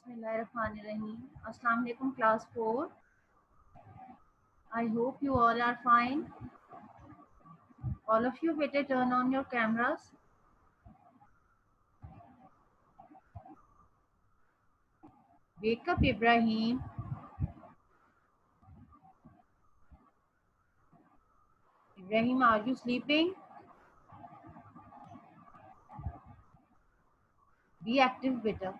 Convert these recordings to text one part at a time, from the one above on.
Bismillahirrahmanirrahim. Assalamu alaikum class 4. I hope you all are fine. All of you better turn on your cameras. Wake up Ibrahim. Ibrahim, are you sleeping? Be active बेटा.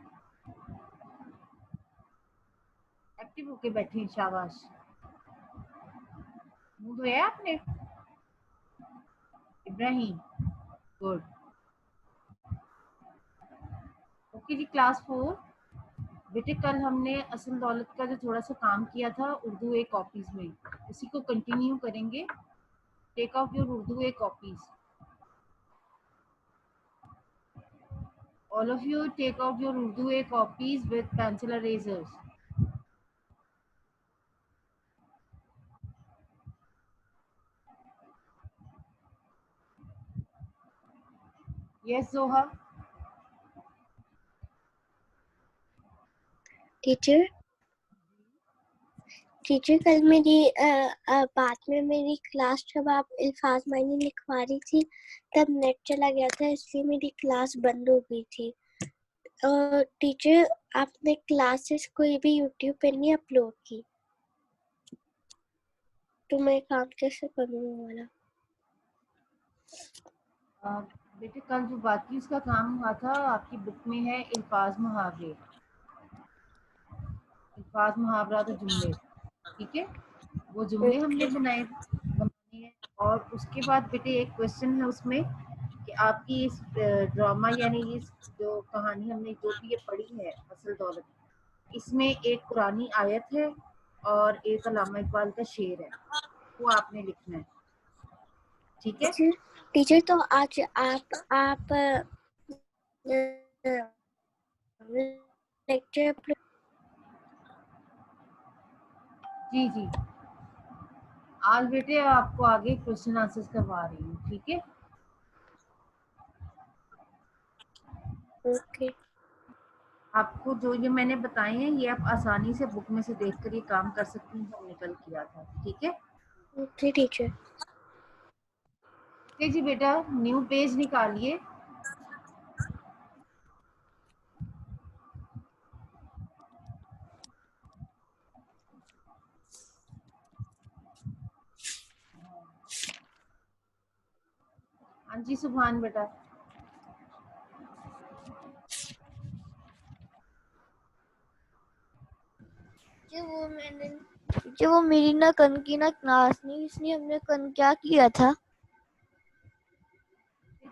Active होके बैठे शाबाश. मुंह धोया आपने? Ibrahim good. Okay जी class 4. बेटे कल हमने असल दौलत का जो थोड़ा सा काम किया था उर्दू ए कॉपीज में, उसी को कंटिन्यू करेंगे. Take out your Urdu a copies. All of you take out your Urdu A copies with pencil erasers. Yes, Zoha. Teacher कल मेरी बाद में मेरी क्लास जब आप अल्फाज मायने लिखवा रही थी तब नेट चला गया था, इसलिए मेरी क्लास बंद हो गई थी. टीचर आपने क्लासेस कोई भी यूट्यूब पे नहीं अपलोड की, तो मैं काम कैसे करूँगा वाला? बेटे कल जो बाकी उसका काम हुआ था आपकी बुक में है अल्फाज मुहावरे, अल्फाज मुहावरा तो जुमले. ठीक है, वो जुमले हमने बनाने हैं. और उसके बाद बेटे एक क्वेश्चन है उसमें कि आपकी इस ड्रामा यानी इस जो कहानी हमने जो भी ये पढ़ी है असल दौलत, इसमें एक पुरानी आयत है और एक अल्लामा इकबाल का शेर है, वो आपने लिखना है. ठीक है टीचर तो आज आप लेक्चर. जी जी, आज बेटे आपको आगे क्वेश्चन आंसर्स करवा रही हूँ. ठीक है, ओके. आपको जो ये मैंने बताए हैं ये आप आसानी से बुक में से देखकर ये काम कर सकती हैं, हमने कल किया था. ठीक है ओके टीचर. जी बेटा, न्यू पेज निकालिए. हाँ जी सुभान बेटा. वो मेरी ना कल की ना क्लास नहीं, इसलिए हमने कल क्या किया था?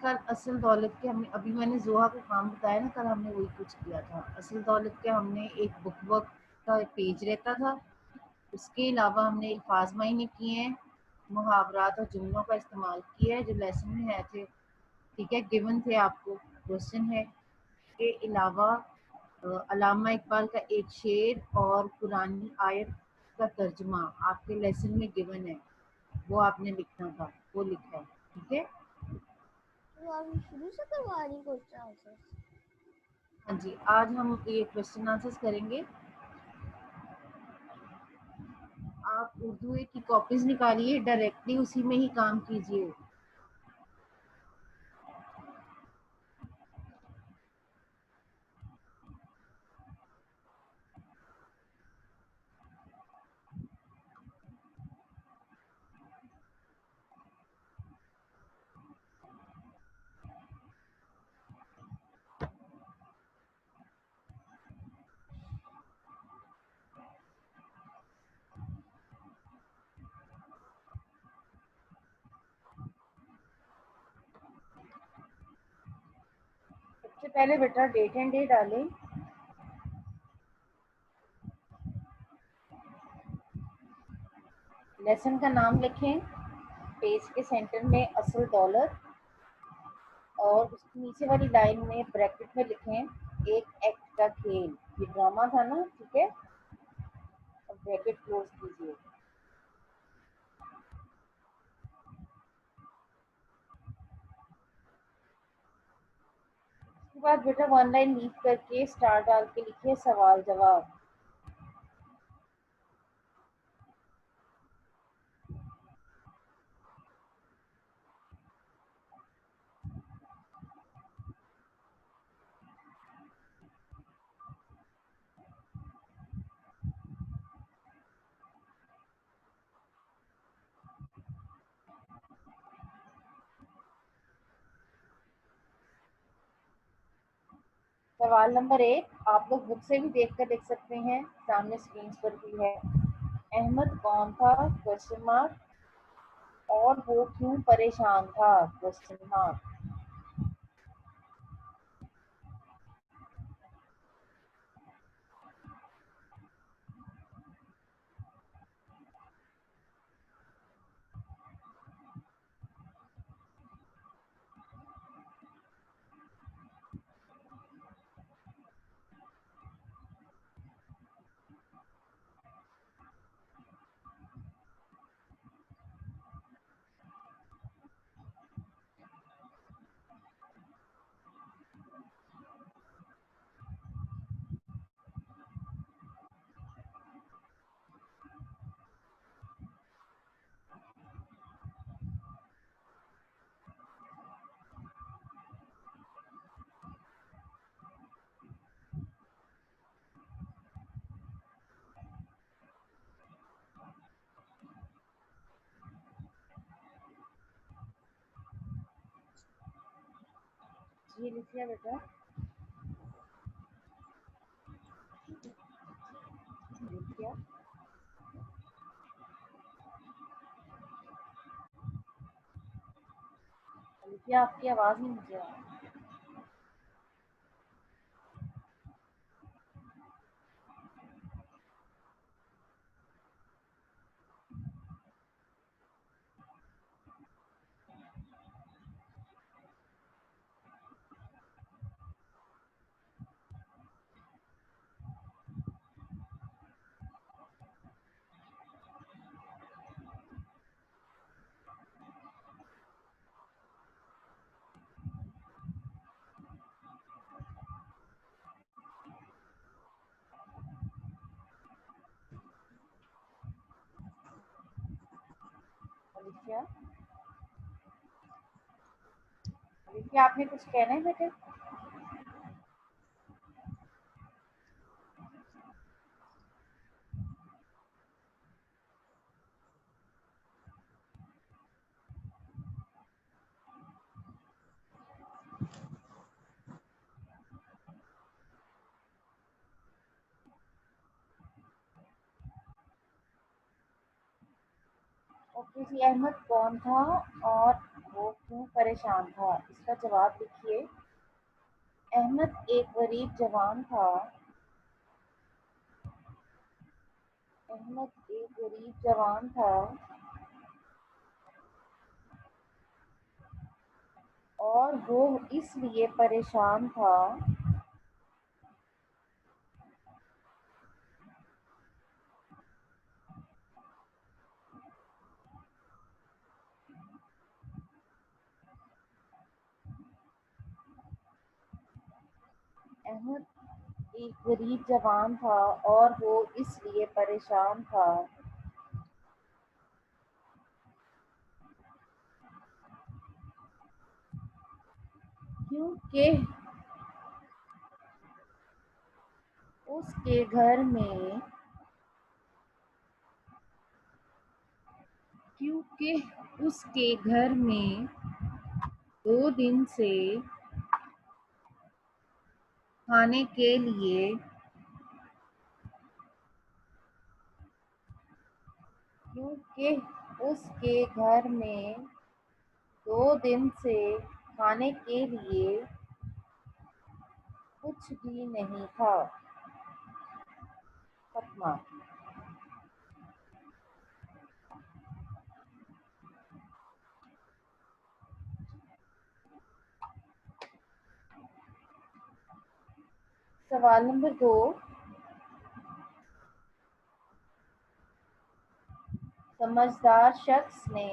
कल असल दौलत के हमने अभी मैंने जोहा को काम बताया ना, कल हमने वही कुछ किया था. असल दौलत के हमने एक बुक वर्क का पेज रहता था, उसके अलावा हमने अल्फाज मायने किए हैं, मुहावरात और जुमलों का इस्तेमाल किया है जो लेसन में है थे. ठीक है, गिवन थे आपको, क्वेश्चन है. के अलावा अल्लामा इकबाल का एक शेर और पुरानी आयत का तर्जुमा आपके लेसन में गिवन है, वो आपने लिखना था, वो लिखा है. ठीक है, तो आप शुरू से करवा रही क्वेश्चन आंसर? हाँ जी, आज हम ये क्वेश्चन आंसर्स करेंगे. आप उर्दू की कॉपीज निकालिए, डायरेक्टली उसी में ही काम कीजिए. सबसे पहले बेटा डेट एंड डे डालें. लेसन का नाम लिखें, पेज के सेंटर में असल दौलत, और उसकी नीचे वाली लाइन में ब्रैकेट में लिखें एक एक्ट का खेल. ये ड्रामा था ना. ठीक है, और ब्रैकेट क्लोज कीजिए. उसके बाद बेटा वन लाइन लीव करके स्टार डाल के लिखिए सवाल जवाब। सवाल नंबर 1 आप लोग बुक से भी देखकर लिख सकते हैं, सामने स्क्रीन पर भी है। अहमद कौन था क्वेश्चन मार्क और वो क्यों परेशान था क्वेश्चन मार्क। जी लिख लिया बेटा, लिख लिया। लिखिए, आपकी आवाज नहीं मुझे आ रही। लिखिए, लिखिए, आपने कुछ कहना है बेटे। ओके जी, अहमद कौन था और वो क्यों परेशान था, इसका जवाब लिखिए। अहमद एक गरीब जवान था। अहमद एक गरीब जवान था और वो इसलिए परेशान था अहमद एक गरीब जवान था और वो इसलिए परेशान था क्योंकि उसके घर में क्योंकि उसके घर में 2 दिन से खाने के लिए क्योंकि उसके घर में 2 दिन से खाने के लिए कुछ भी नहीं था। फतमा, सवाल नंबर 2, समझदार शख्स ने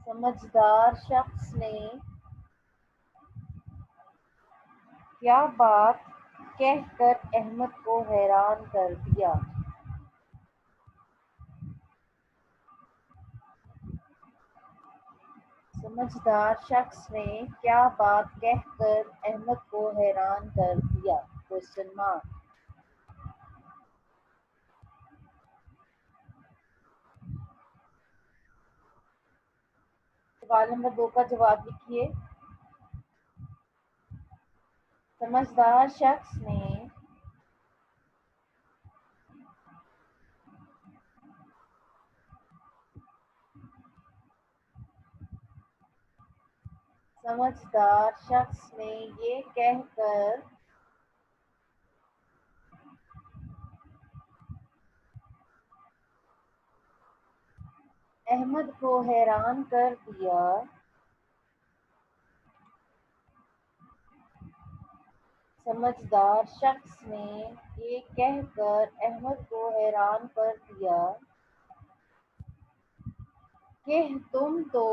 समझदार शख्स ने क्या बात कहकर अहमद को हैरान कर दिया? समझदार शख्स ने क्या बात कहकर अहमद को हैरान कर दिया? Question mark. सवाल नंबर 2 का जवाब लिखिए। समझदार शख्स ने समझदार शख्स ने ये कहकर अहमद को हैरान कर दिया। समझदार शख्स ने ये कहकर अहमद को हैरान कर दिया कि तुम तो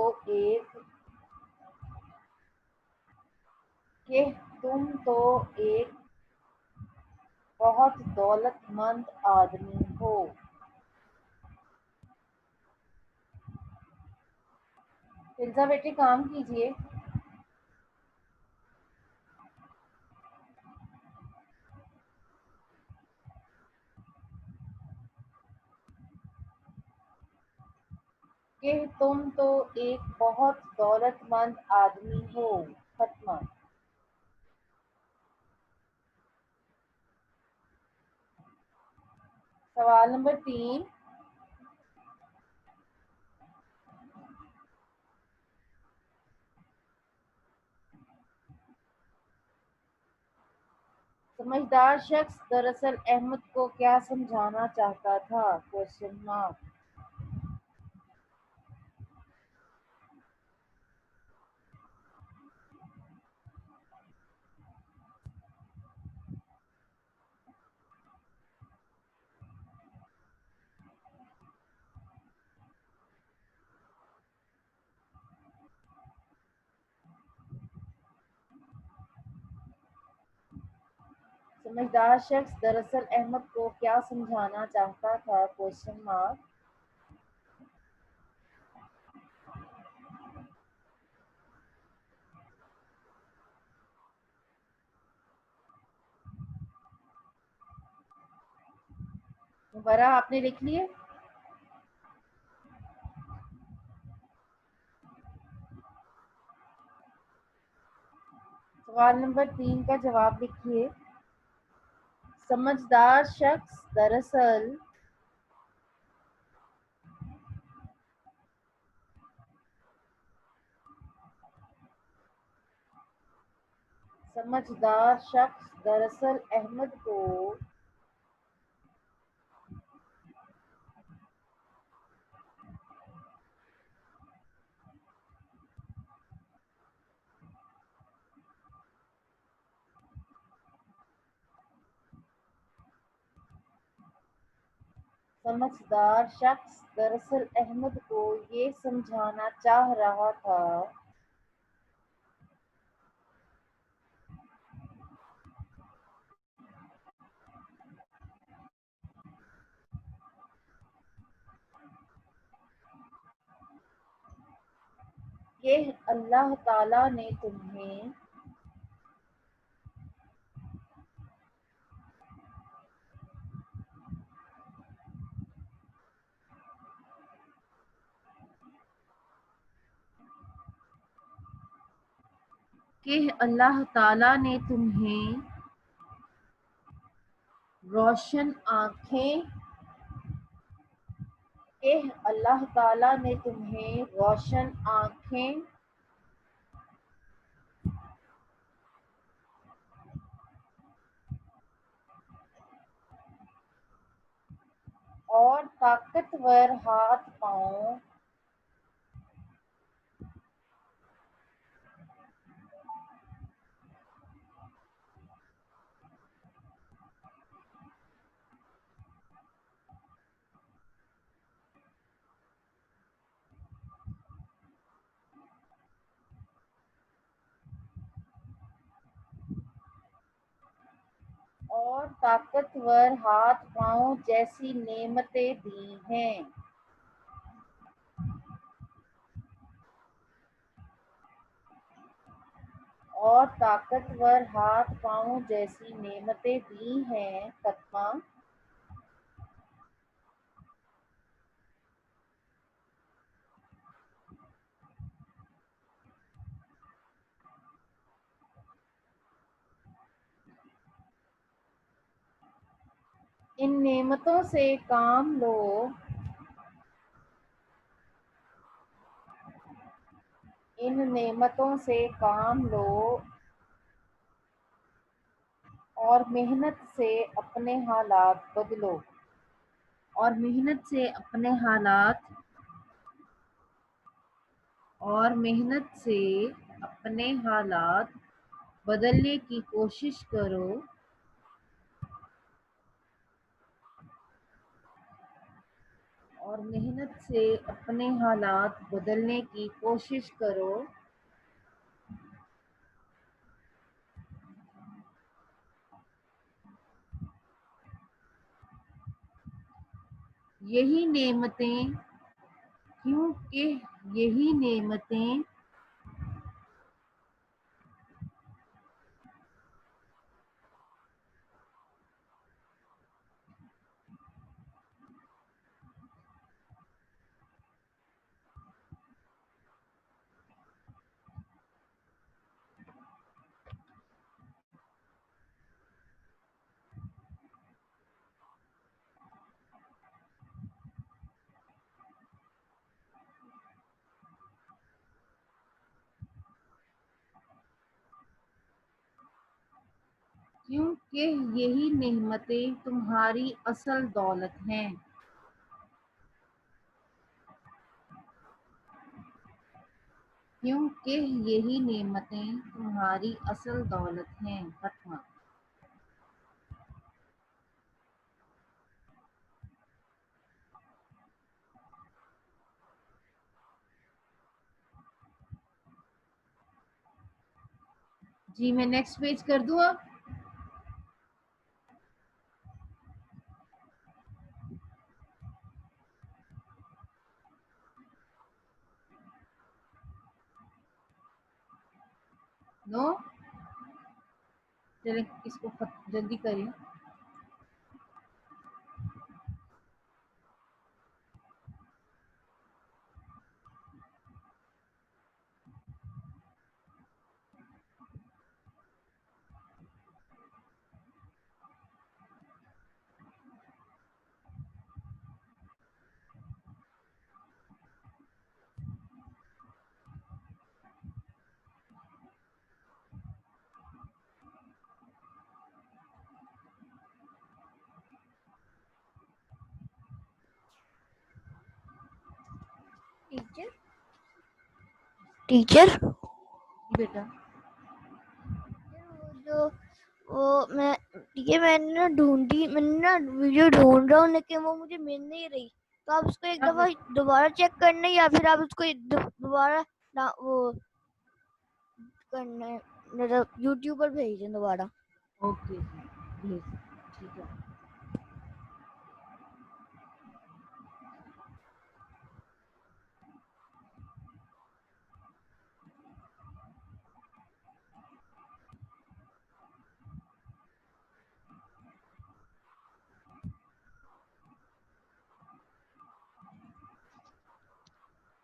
एक बहुत दौलतमंद आदमी हो। फिल्जा बेटे काम कीजिए। कि तुम तो एक बहुत दौलतमंद आदमी हो। खत्म। सवाल नंबर 3। समझदार शख्स दरअसल अहमद को क्या समझाना चाहता था? Question mark. समझदार शख्स दरअसल अहमद को क्या समझाना चाहता था? Question mark. मुबर्रा आपने लिख लिए? सवाल नंबर 3 का जवाब लिखिए। समझदार शख्स दरअसल अहमद को समझदार शख्स दरअसल अहमद को ये समझाना चाह रहा था कि अल्लाह ताला ने तुम्हें रोशन आँखें कि अल्लाह ताला ने तुम्हें रोशन आँखें और ताकतवर हाथ पांव और ताकतवर हाथ पांव जैसी नेमतें दी हैं। और ताकतवर हाथ पांव जैसी नेमतें दी हैं फतमा। इन नेमतों से काम लो। इन नेमतों से काम लो और मेहनत से अपने हालात बदलो। और मेहनत से अपने हालात और मेहनत से अपने हालात बदलने की कोशिश करो। और मेहनत से अपने हालात बदलने की कोशिश करो। यही नेमतें क्योंकि यही नेमतें क्योंकि यही नेमतें तुम्हारी असल दौलत हैं। क्योंकि यही नेमतें तुम्हारी असल दौलत हैं फतमा। जी मैं नेक्स्ट पेज कर दूं अब। नो चलें इसको जल्दी करें। टीचर टीचर बेटा वो जो वो मैं टीचर मैंने ना वीडियो ढूंढ रहा हूँ लेकिन वो मुझे मिल नहीं रही, तो आप उसको एक दफा दोबारा चेक करना या फिर आप उसको दोबारा वो करना मतलब यूट्यूब पर भेज दें दोबारा। ओके प्लीज ठीक है।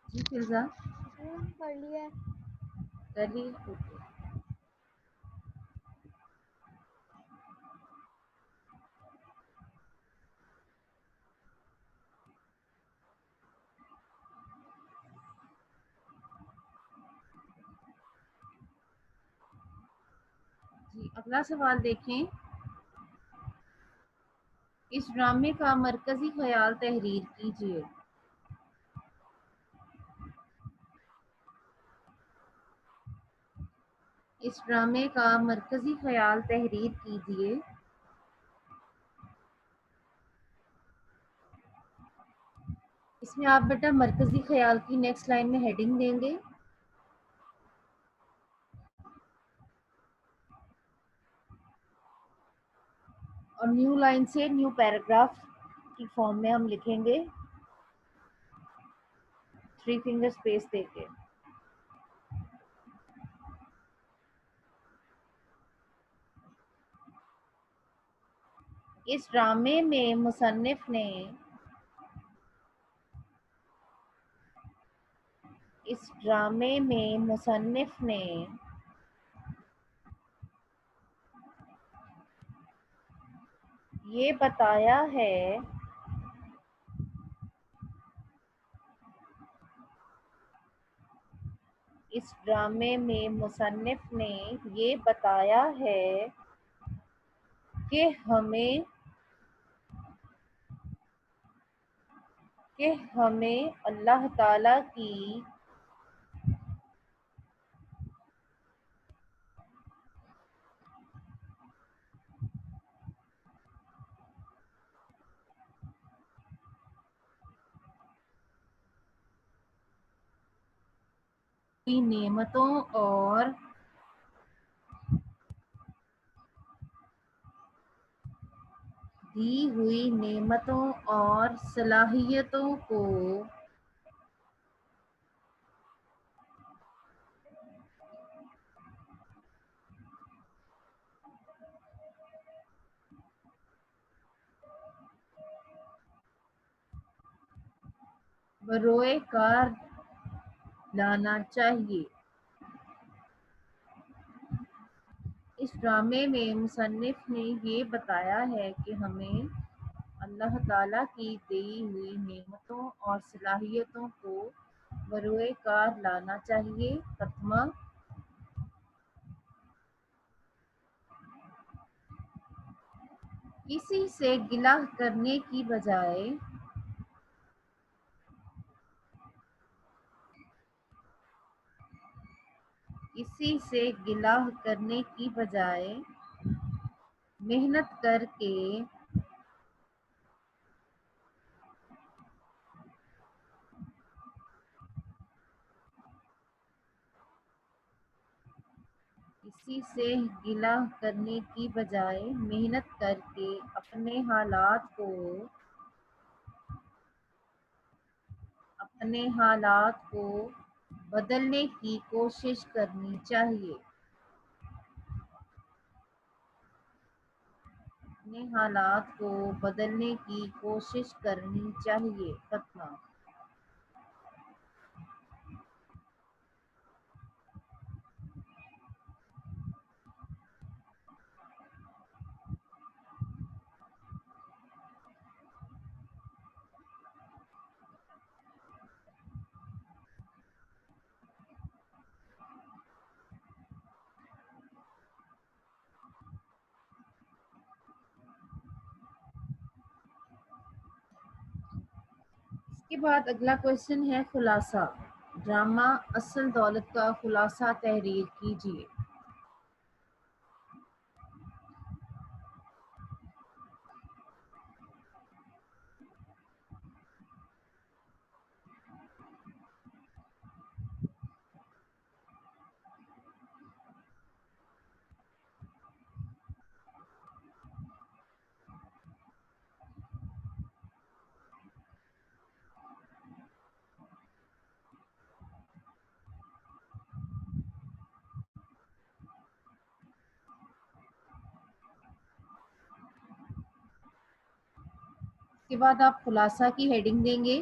जी फिजा कर लिया है। कर ली ओके। जी अगला सवाल देखें। इस ड्रामे का मरकजी ख्याल तहरीर कीजिए। इस ड्रामे का मरकजी ख्याल तहरीर कीजिए। इसमें आप बेटा मरकजी ख्याल की नेक्स्ट लाइन में हेडिंग देंगे। न्यू लाइन से न्यू पैराग्राफ की फॉर्म में हम लिखेंगे 3 फिंगर स्पेस देके। इस ड्रामे में मुसन्निफ ने ये बताया है इस ड्रामे में मुसन्निफ ने ये बताया है कि हमें अल्लाह ताला की नेमतों और दी हुई नेमतों और सलाहियतों को बरोए कार लाना चाहिए। इस ड्रामे में मुसन्निफ ने ये बताया है कि हमें अल्लाह ताला की दी हुई नेमतों और सलाहियतों को बरोए कार लाना चाहिए। खत्मा। किसी से गिला करने की बजाय मेहनत करके अपने हालात को बदलने की कोशिश करनी चाहिए। खत्मा। इसके बाद अगला क्वेश्चन है खुलासा। ड्रामा असल दौलत का खुलासा तहरीर कीजिए। इसके बाद आप खुलासा की हेडिंग देंगे।